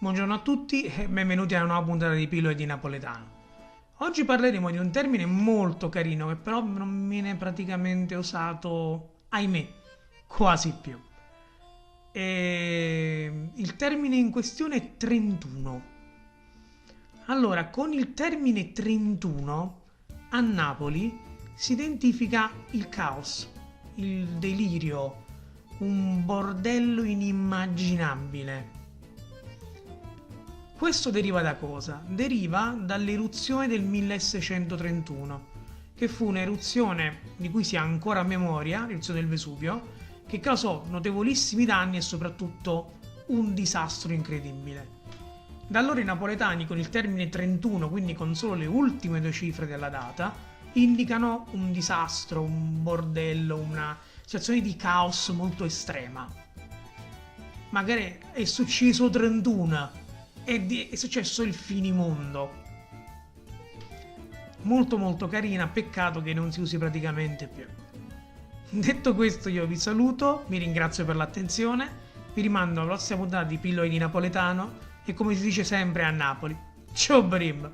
Buongiorno a tutti e benvenuti a una nuova puntata di Pillole di Napoletano. Oggi parleremo di un termine molto carino che però non viene praticamente usato, ahimè, quasi più. Il termine in questione è 31. Allora, con il termine 31 a Napoli si identifica il caos, il delirio, un bordello inimmaginabile. Questo deriva da cosa? Deriva dall'eruzione del 1631, che fu un'eruzione di cui si ha ancora memoria, l'eruzione del Vesuvio, che causò notevolissimi danni e soprattutto un disastro incredibile. Da allora i napoletani con il termine 31, quindi con solo le ultime due cifre della data, indicano un disastro, un bordello, una situazione di caos molto estrema. Magari è successo 31, è successo il finimondo. Molto molto carina, peccato che non si usi praticamente più. Detto questo io vi saluto, vi ringrazio per l'attenzione, vi rimando alla prossima puntata di Pillole di Napoletano e come si dice sempre a Napoli, ciao Brim!